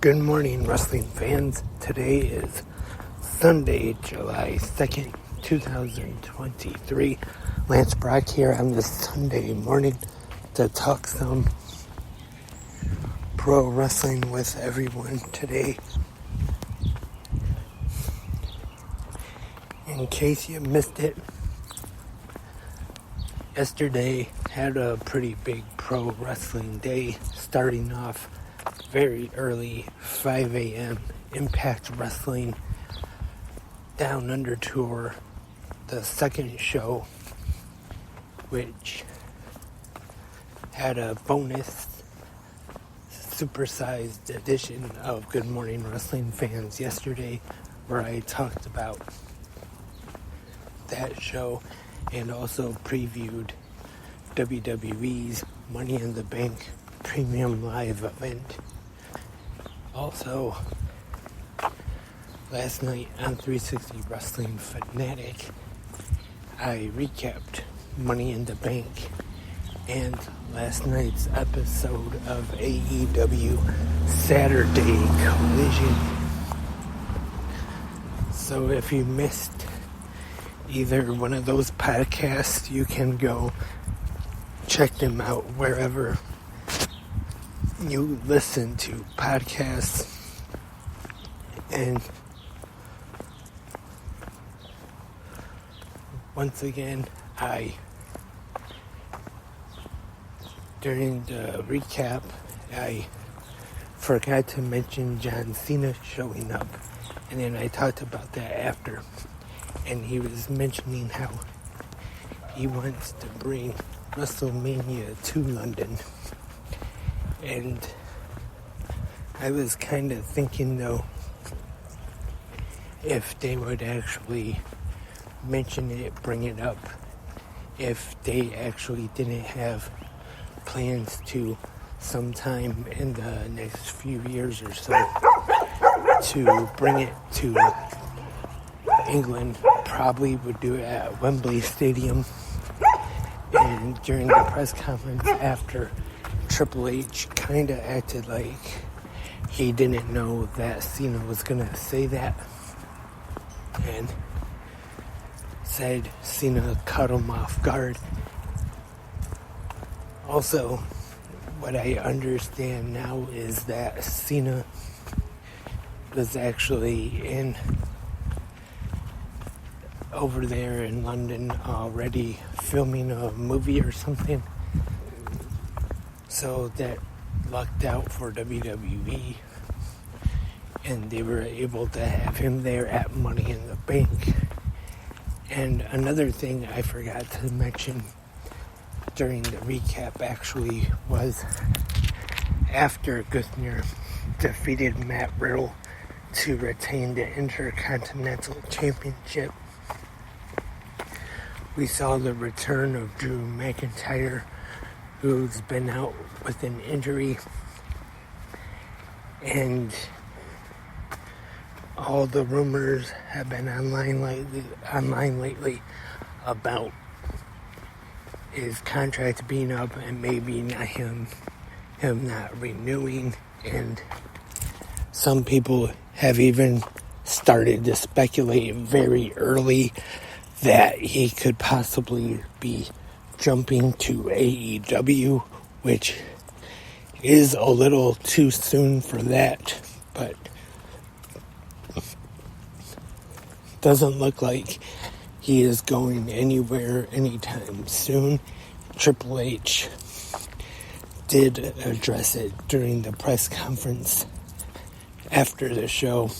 Good morning, wrestling fans. Today is Sunday, July 2nd, 2023. Lance Brock here on this Sunday morning to talk some pro wrestling with everyone today. In case you missed it, yesterday had a pretty big pro wrestling day, starting off very early, 5 a.m. Impact Wrestling Down Under Tour, the second show, which had a bonus supersized edition of Good Morning Wrestling Fans yesterday, where I talked about that show and also previewed WWE's Money in the Bank Premium Live event. Also, last night on 360 Wrestling Fanatic, I recapped Money in the Bank and last night's episode of AEW Saturday Collision. So if you missed either one of those podcasts, you can go check them out wherever you listen to podcasts. And once again, during the recap, I forgot to mention John Cena showing up, and then I talked about that after, and he was mentioning how he wants to bring WrestleMania to London. And I was kind of thinking, though, if they would actually mention it, bring it up, if they actually didn't have plans to sometime in the next few years or so to bring it to England, probably would do it at Wembley Stadium. And during the press conference after, Triple H kind of acted like he didn't know that Cena was going to say that, and said Cena caught him off guard. Also, what I understand now is that Cena was actually over there in London already filming a movie or something. So that lucked out for WWE, and they were able to have him there at Money in the Bank. And another thing I forgot to mention during the recap actually was after Gunther defeated Matt Riddle to retain the Intercontinental Championship, we saw the return of Drew McIntyre, who's been out with an injury, and all the rumors have been online lately about his contract being up and maybe not him not renewing, and some people have even started to speculate very early that he could possibly be jumping to AEW, which is a little too soon for that, but doesn't look like he is going anywhere anytime soon. Triple H did address it during the press conference after the show,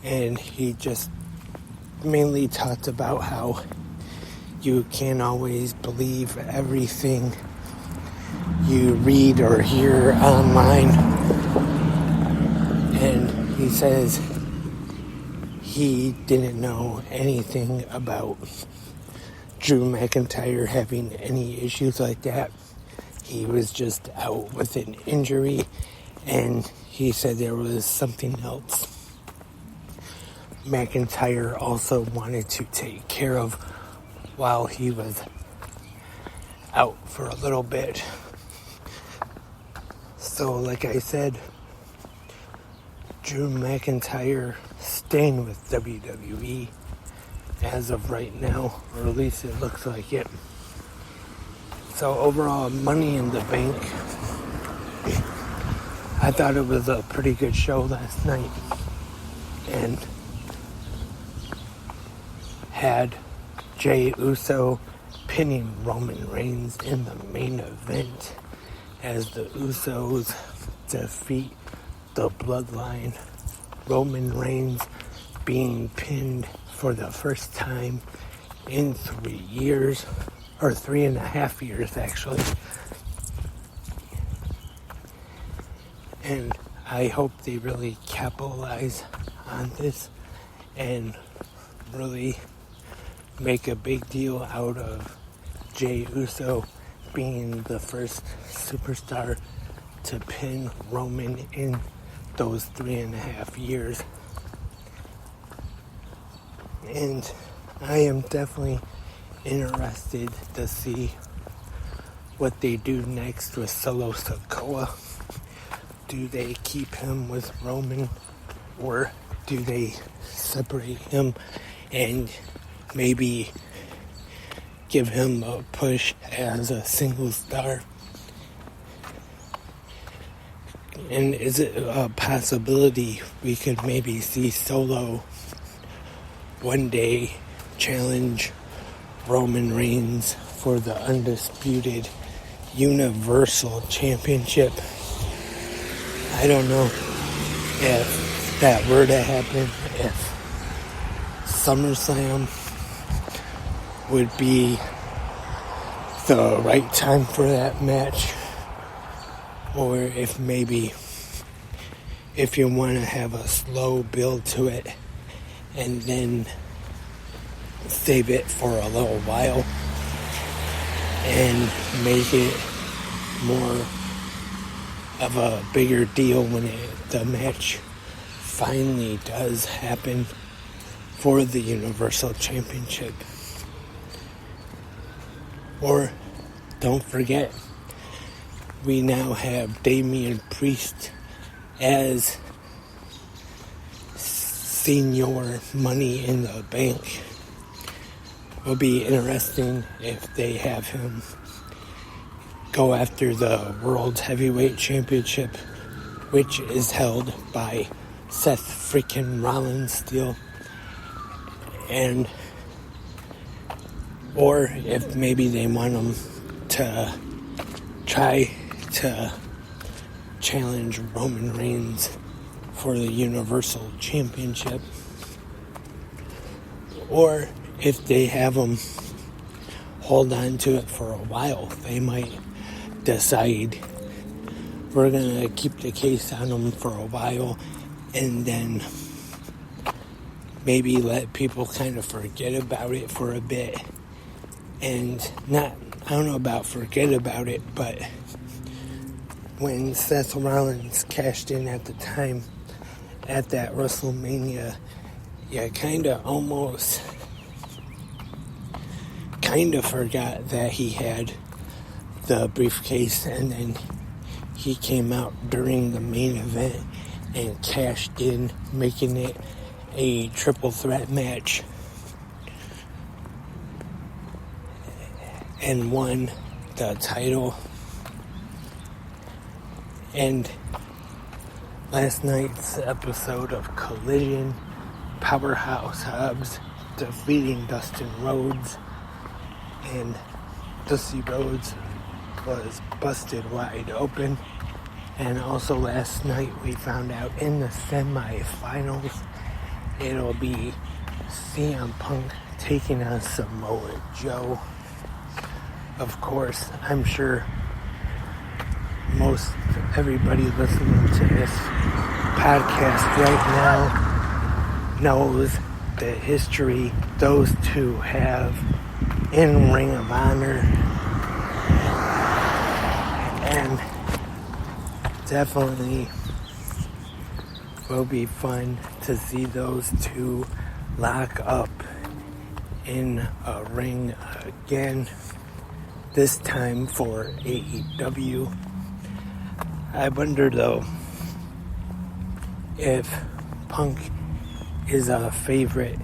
and he just mainly talked about how you can't always believe everything you read or hear online. And he says he didn't know anything about Drew McIntyre having any issues like that. He was just out with an injury, and he said there was something else McIntyre also wanted to take care of while he was out for a little bit. So like I said, Drew McIntyre staying with WWE as of right now, or at least it looks like it. So overall, Money in the Bank, I thought it was a pretty good show last night, and had Jey Uso pinning Roman Reigns in the main event as the Usos defeat the Bloodline. Roman Reigns being pinned for the first time in 3 years, or 3.5 years actually. And I hope they really capitalize on this and really make a big deal out of Jey Uso being the first superstar to pin Roman in those 3.5 years. And I am definitely interested to see what they do next with Solo Sikoa. Do they keep him with Roman, or do they separate him and maybe give him a push as a single star? And is it a possibility we could maybe see Solo one day challenge Roman Reigns for the undisputed Universal Championship? I don't know if that were to happen, if SummerSlam would be the right time for that match, or if maybe if you want to have a slow build to it and then save it for a little while and make it more of a bigger deal when the match finally does happen for the Universal Championship. Or, don't forget, we now have Damian Priest as Senior Money in the Bank. Will be interesting if they have him go after the World Heavyweight Championship, which is held by Seth freaking Rollins still. And or if maybe they want him to try to challenge Roman Reigns for the Universal Championship. Or if they have him hold on to it for a while, they might decide we're going to keep the case on him for a while and then maybe let people kind of forget about it for a bit. And not, I don't know about forget about it, but when Seth Rollins cashed in at the time at that WrestleMania, you kind of almost forgot that he had the briefcase, and then he came out during the main event and cashed in, making it a triple threat match and won the title. And last night's episode of Collision, Powerhouse Hobbs defeating Dustin Rhodes, and Dusty Rhodes was busted wide open. And also last night we found out in the semifinals it'll be CM Punk taking on Samoa Joe. Of course, I'm sure most everybody listening to this podcast right now knows the history those two have in Ring of Honor, and definitely will be fun to see those two lock up in a ring again, this time for AEW. I wonder though if Punk is a favorite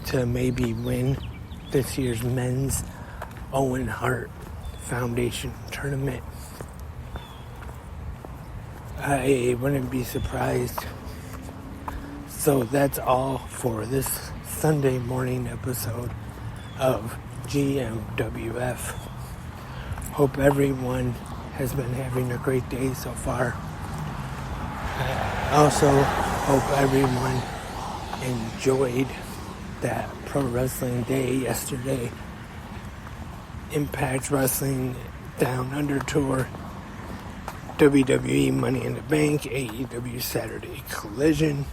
to maybe win this year's men's Owen Hart Foundation tournament. I wouldn't be surprised. So that's all for this Sunday morning episode of GMWF. Hope everyone has been having a great day so far. I also hope everyone enjoyed that Pro Wrestling Day yesterday. Impact Wrestling Down Under Tour, WWE Money in the Bank, AEW Saturday Collision.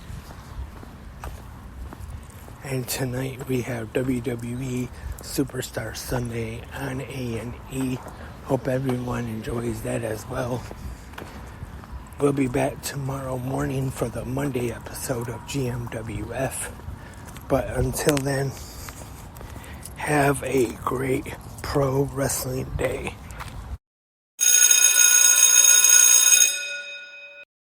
And tonight we have WWE Superstar Sunday on A&E. Hope everyone enjoys that as well. We'll be back tomorrow morning for the Monday episode of GMWF. But until then, have a great pro wrestling day.